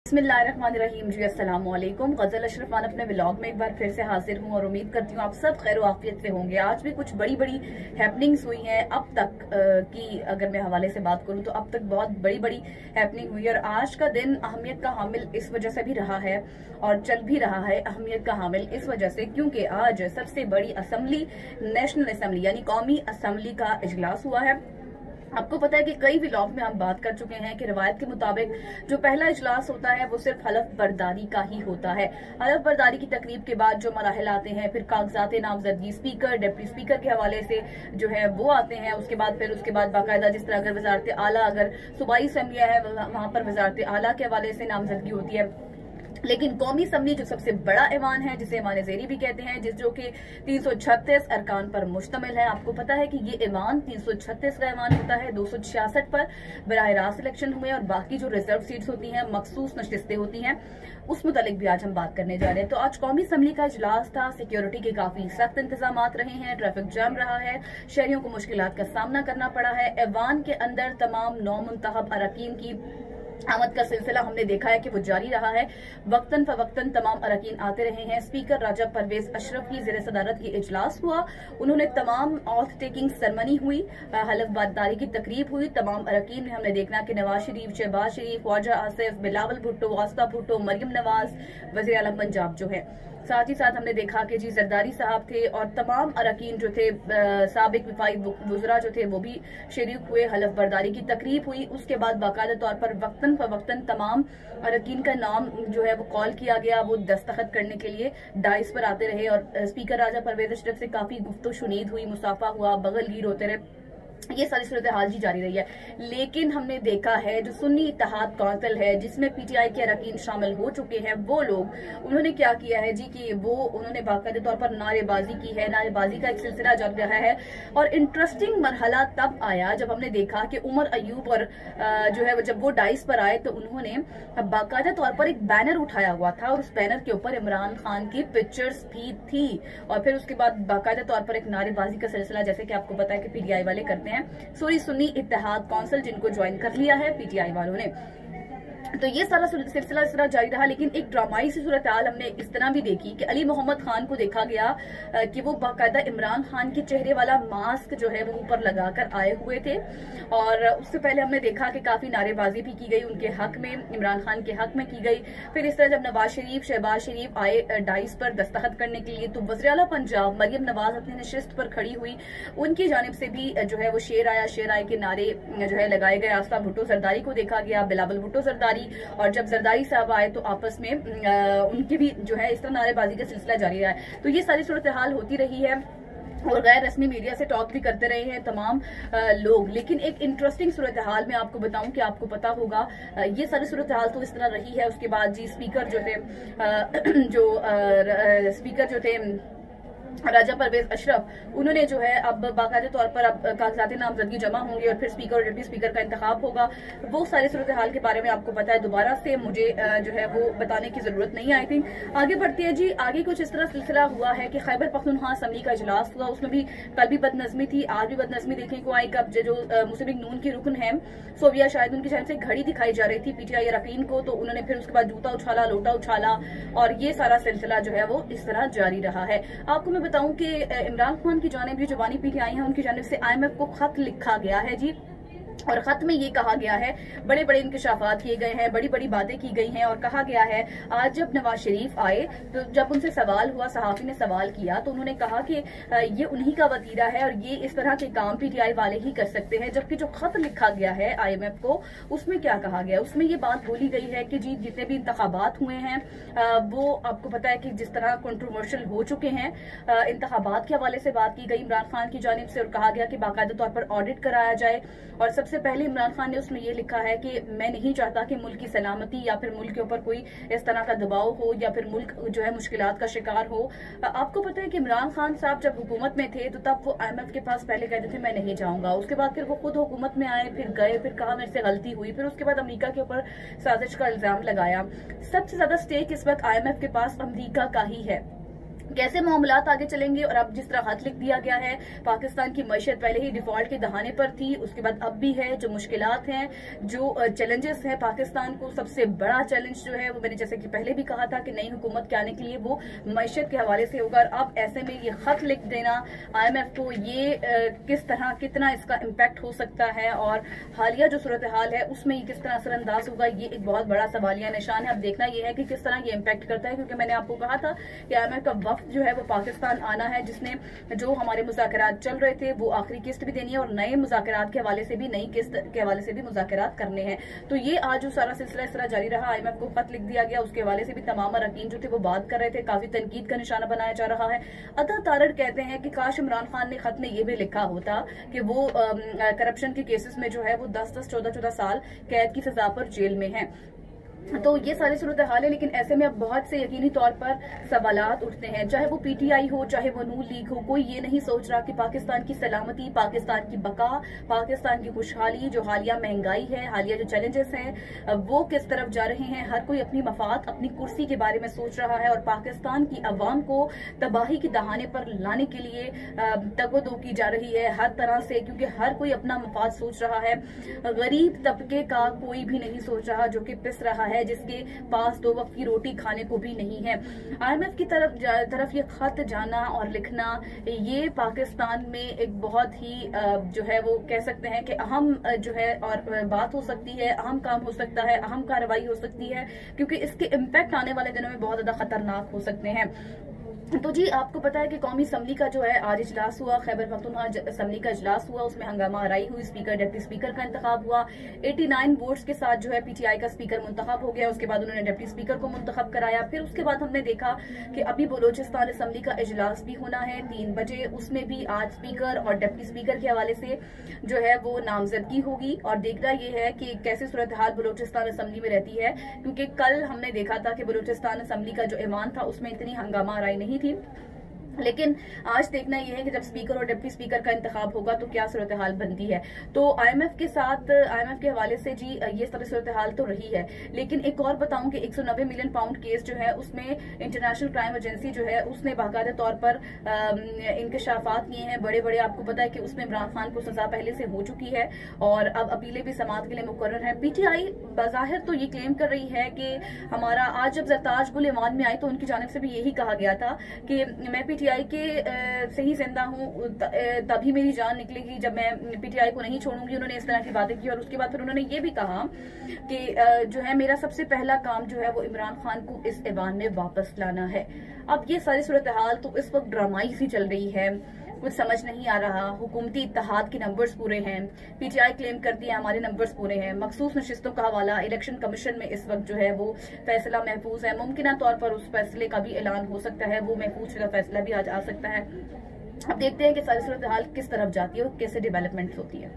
बिस्मिल्लाहिर्रहमानिर्रहीम जी, अस्सलाम वालेकुम। गजल अशरफ खान अपने व्लॉग में एक बार फिर से हाजिर हूँ और उम्मीद करती हूँ आप सब खैर आफियत से होंगे। आज भी कुछ बड़ी बड़ी हैपनिंग्स हुई हैं अब तक की अगर मैं हवाले से बात करूँ तो अब तक बहुत बड़ी बड़ी हैपनिंग हुई है और आज का दिन अहमियत का हामिल इस वजह से भी रहा है और चल भी रहा है अहमियत का हामिल इस वजह से क्योंकि आज सबसे बड़ी असम्बली नेशनल असम्बली यानी कौमी असम्बली का इजलास हुआ है। आपको पता है कि कई व्लॉग में हम बात कर चुके हैं कि रिवायत के मुताबिक जो पहला इजलास होता है वो सिर्फ हलफ बर्दारी का ही होता है। हलफ बर्दारी की तकरीब के बाद जो मराहल आते हैं, फिर कागजात नामजदगी स्पीकर डिप्टी स्पीकर के हवाले से जो है वो आते हैं। उसके बाद बाकायदा जिस तरह अगर वजारत आला अगर सूबाई असम्बलियाँ है वहां पर वजारत आला के हवाले से नामजदगी होती है। लेकिन कौमी असम्बली जो सबसे बड़ा ऐवान है जिसे ऐवान ज़ेरी भी कहते हैं, जो कि 336 अरकान पर मुश्तमिल है। आपको पता है कि ये ऐवान 336 का ऐवान होता है। 266 पर बराह रास्त इलेक्शन हुए और बाकी जो रिजर्व सीट्स होती हैं, मखसूस नशिस्तें होती हैं, उस मुतालिक भी आज हम बात करने जा रहे हैं। तो आज कौमी असम्बली का इजलास था। सिक्योरिटी के काफी सख्त इंतजाम रहे हैं, ट्रैफिक जाम रहा है, शहरियों को मुश्किलात का सामना करना पड़ा है। ऐवान के अंदर तमाम नौ मुंतखब अरकान की आमद का सिलसिला हमने देखा है कि वो जारी रहा है। वक्तन फवक्तन तमाम अरकान आते रहे हैं। स्पीकर राजा परवेज अशरफ की ज़ेर सदारत की इजलास हुआ। उन्होंने तमाम ऑथ टेकिंग सेरेमनी हुई, हलफ बर्दारी की तकरीब हुई। तमाम अरकान में हमने देखना कि नवाज शरीफ, शहबाज शरीफ, ख्वाजा आसिफ, बिलावल भुट्टो, वास्ता भुट्टो, मरियम नवाज, वज़ीर आलम पंजाब जो है। साथ ही साथ हमने देखा कि जी जरदारी साहब थे और तमाम अरकान जो थे साबिक विफाई वज़रा जो थे वो भी शरीक हुए। हलफ बर्दारी की तकरीब हुई। उसके बाद बाकायदा तौर पर वक्तन फवक्तन तमाम अरकान का नाम जो है वो कॉल किया गया, वो दस्तखत करने के लिए डाइस पर आते रहे और स्पीकर राजा परवेज अशरफ से काफी गुफ्तो शुनीद हुई, मुसाफा हुआ, बगलगीर होते रहे। ये सारी सूरत हाल जी जारी रही है। लेकिन हमने देखा है जो सुन्नी इत्तेहाद काउंसिल है जिसमें पीटीआई के अरकान शामिल हो चुके हैं, वो लोग उन्होंने क्या किया है जी कि वो उन्होंने बाकायदे तौर पर नारेबाजी की है। नारेबाजी का एक सिलसिला जारी रहा है और इंटरेस्टिंग मरहला तब आया जब हमने देखा कि उमर अयूब और जो है जब वो डाइस पर आए तो उन्होंने बाकायदा तौर पर एक बैनर उठाया हुआ था और उस बैनर के ऊपर इमरान खान की पिक्चर्स भी थी और फिर उसके बाद बाकायदा तौर पर एक नारेबाजी का सिलसिला, जैसे कि आपको पता है कि पीटीआई वाले करते हैं, सुन्नी इत्तेहाद काउंसिल जिनको ज्वाइन कर लिया है पीटीआई वालों ने। तो ये सारा सिलसिला इस तरह जारी रहा। लेकिन एक ड्रामाई सी सूरत हाल हमने इस तरह भी देखी कि अली मोहम्मद खान को देखा गया कि वो बाकायदा इमरान खान के चेहरे वाला मास्क जो है वो ऊपर लगाकर आए हुए थे और उससे पहले हमने देखा कि काफी नारेबाजी भी की गई उनके हक में, इमरान खान के हक में की गई। फिर इस तरह जब नवाज शरीफ, शहबाज शरीफ आए डाइस पर दस्तखत करने के लिए तो वज़ीर आला पंजाब मरियम नवाज अपनी नशिस्त पर खड़ी हुई, उनकी जानिब से भी जो है वो शेर आया के नारे जो है लगाए गए। आस्था भुट्टो जरदारी को देखा गया, बिलावल भुट्टो जरदारी, और जब जरदारी साहब आए तो आपस में उनकी भी जो है इस तरह नारेबाजी का सिलसिला जारी रहा है। तो ये सारी सूरत हाल होती रही है और गैर रस्मी मीडिया से टॉक भी करते रहे हैं तमाम लोग। लेकिन एक इंटरेस्टिंग सूरत हाल में आपको बताऊं कि आपको पता होगा ये सारी सूरत हाल तो इस तरह रही है। उसके बाद जी स्पीकर जो थे राजा परवेज अशरफ, उन्होंने जो है अब बाकायदे तौर पर अब कागजात नामजदगी जमा होंगे और फिर स्पीकर और डिप्टी स्पीकर का इंतखाब होगा। वो सारी सूरत हाल के बारे में आपको पता है, दोबारा से मुझे जो है वो बताने की जरूरत नहीं आई थी। आगे बढ़ती है जी। आगे कुछ इस तरह सिलसिला हुआ है कि खैबर पख्तूनख्वा असम्बली का इजलास हुआ, उसमें भी कल भी बदनज़मी थी, आज भी बदनज़मी देखने को आई। कब जो मुस्लिम लीग नून की रुकन है सोबिया, शायद उनकी जानिब से घड़ी दिखाई जा रही थी पीटीआई अरकान को, तो उन्होंने फिर उसके बाद जूता उछाला, लोटा उछाला और ये सारा सिलसिला जो है वो इस तरह जारी रहा है। आपको मैं बताऊं कि इमरान खान की जानिब जो जवानी पीटीआई है उनकी जानिब से IMF को खत लिखा गया है जी और खत में ये कहा गया है, बड़े बड़े इंकशाफात किए गए हैं, बड़ी बड़ी बातें की गई हैं और कहा गया है आज जब नवाज शरीफ आए तो जब उनसे सवाल हुआ, सहाफी ने सवाल किया तो उन्होंने कहा कि ये उन्हीं का वतीरा है और ये इस तरह के काम पीटीआई वाले ही कर सकते हैं। जबकि जो खत लिखा गया है IMF को उसमें क्या कहा गया, उसमें ये बात बोली गई है कि जी जितने भी इंतखाबात हुए हैं वो आपको पता है कि जिस तरह कंट्रोवर्शियल हो चुके हैं, इंतखाबात के हवाले से बात की गई इमरान खान की जानिब से और कहा गया कि बाकायदा तौर पर ऑडिट कराया जाए। और सबसे पहले इमरान खान ने उसमें ये लिखा है कि मैं नहीं चाहता कि मुल्क की सलामती या फिर मुल्क के ऊपर कोई इस तरह का दबाव हो या फिर मुल्क जो है मुश्किलात का शिकार हो। आपको पता है कि इमरान खान साहब जब हुकूमत में थे तो तब वो IMF के पास पहले कहते थे मैं नहीं जाऊंगा, उसके बाद फिर वो खुद हुकूमत में आए, फिर गए, फिर कहा मेरे से गलती हुई, फिर उसके बाद अमेरिका के ऊपर साजिश का इल्जाम लगाया। सबसे ज्यादा स्टेक इस वक्त IMF के पास अमेरिका का ही है कैसे मामलात आगे चलेंगे। और अब जिस तरह खत लिख दिया गया है, पाकिस्तान की मईशत पहले ही डिफॉल्ट के दहाने पर थी, उसके बाद अब भी है, जो मुश्किलात हैं, जो चैलेंजेस हैं पाकिस्तान को, सबसे बड़ा चैलेंज जो है वो मैंने जैसे कि पहले भी कहा था कि नई हुकूमत के आने के लिए वो मईशत के हवाले से होगा। और अब ऐसे में ये खत लिख देना IMF को, ये किस तरह कितना इसका इम्पैक्ट हो सकता है और हालिया जो सूरत हाल है उसमें ये किस तरह असरअंदाज होगा, ये एक बहुत बड़ा सवालिया निशान है। अब देखना यह है कि किस तरह ये इम्पैक्ट करता है, क्योंकि मैंने आपको कहा था कि IMF का वफ्द जो है वो पाकिस्तान आना है, जिसने जो हमारे मुज़ाकरात चल रहे थे वो आखिरी किस्त भी देनी है और नए मुज़ाकरात के हवाले से भी, नई किस्त के हवाले से भी मुज़ाकरात करने हैं। तो ये आज जो सारा सिलसिला इस तरह जारी रहा, IMF को खत लिख दिया गया, उसके हवाले से भी तमाम अरकान जो थे वो बात कर रहे थे, काफी तनकीद का निशाना बनाया जा रहा है। अता तारड़ कहते हैं कि काश इमरान खान ने खत में ये भी लिखा होता कि वो करप्शन के केसेस में जो है वो 10-10, 14-14 साल कैद की सजा पर जेल में है। तो ये सारी सूरत हाल है, लेकिन ऐसे में अब बहुत से यकीनी तौर पर सवालात उठते हैं, चाहे वो PTI हो, चाहे वो नून लीग हो, कोई ये नहीं सोच रहा कि पाकिस्तान की सलामती, पाकिस्तान की बका, पाकिस्तान की खुशहाली, जो हालिया महंगाई है, हालिया जो चैलेंजेस हैं वो किस तरफ जा रहे हैं। हर कोई अपनी मफाद, अपनी कुर्सी के बारे में सोच रहा है और पाकिस्तान की अवाम को तबाही के दहाने पर लाने के लिए तगोदो की जा रही है हर तरह से, क्योंकि हर कोई अपना मफाद सोच रहा है। गरीब तबके का कोई भी नहीं सोच रहा, जो कि पिस रहा है, जिसके पास 2 वक्त की रोटी खाने को भी नहीं है। IMF की तरफ ये खत जाना और लिखना, ये पाकिस्तान में एक बहुत ही जो है वो कह सकते हैं कि अहम जो है और बात हो सकती है, अहम काम हो सकता है, अहम कार्रवाई हो सकती है, क्योंकि इसके इम्पैक्ट आने वाले दिनों में बहुत ज्यादा खतरनाक हो सकते हैं। तो जी आपको पता है कि कौमी असम्बली का जो है आज इजलास हुआ, खैबर पख्तूनख्वा असम्बली का इजलास हुआ, उसमें हंगामा आराई हुई, स्पीकर डिप्टी स्पीकर का इंतखाब हुआ, 89 वोट्स के साथ जो है PTI का स्पीकर मुंतखब हो गया। उसके बाद उन्होंने डिप्टी स्पीकर को मुंतखब कराया। फिर उसके बाद हमने देखा कि अभी बलोचिस्तान असम्बली का इजलास भी होना है 3 बजे, उसमें भी आज स्पीकर और डिप्टी स्पीकर के हवाले से जो है वो नामजदगी होगी। और देखना यह है कि कैसे सूरत हाल बलोचिस्तान असम्बली में रहती है, क्योंकि कल हमने देखा था कि बलोचिस्तान असम्बली का जो ऐवान था उसमें इतनी हंगामा आराई नहीं थी, लेकिन आज देखना यह है कि जब स्पीकर और डिप्टी स्पीकर का इंतखाब होगा तो क्या सूरत हाल बनती है। तो IMF के साथ, IMF के हवाले से जी ये सारी सूरत हाल तो रही है, लेकिन एक और बताऊं कि 190 मिलियन पाउंड केस जो है उसमें इंटरनेशनल क्राइम एजेंसी जो है उसने बाकायदा तौर पर इंकशाफात किए हैं बड़े बड़े। आपको पता है कि उसमें इमरान खान को सजा पहले से हो चुकी है और अब अपीलें भी समाअत के लिए मुकर्रर है। PTI बाज़ाहिर तो ये क्लेम कर रही है कि हमारा, आज जब जरताज गुल ईमान में आई तो उनकी जानिब से भी यही कहा गया था कि मैं PTI के से ही जिंदा हूँ, तभी मेरी जान निकलेगी जब मैं PTI को नहीं छोड़ूंगी। उन्होंने इस तरह की बातें की और उसके बाद फिर उन्होंने ये भी कहा कि जो है मेरा सबसे पहला काम जो है वो इमरान खान को इस ऐवान में वापस लाना है। अब ये सारी सूरत हाल तो इस वक्त ड्रामाई सी चल रही है, कुछ समझ नहीं आ रहा। हुकूमती इत्तेहाद के नंबर्स पूरे हैं, PTI क्लेम करती है हमारे नंबर्स पूरे हैं। मखसूस नशिस्तों का हवाला, इलेक्शन कमीशन में इस वक्त जो है वो फैसला महफूज है, मुमकिन तौर पर उस फैसले का भी ऐलान हो सकता है, वो महफूज शुदा फैसला भी आज आ सकता है। अब देखते हैं कि सारी सूरत हाल किस तरफ जाती है और कैसे डेवलपमेंट्स होती है।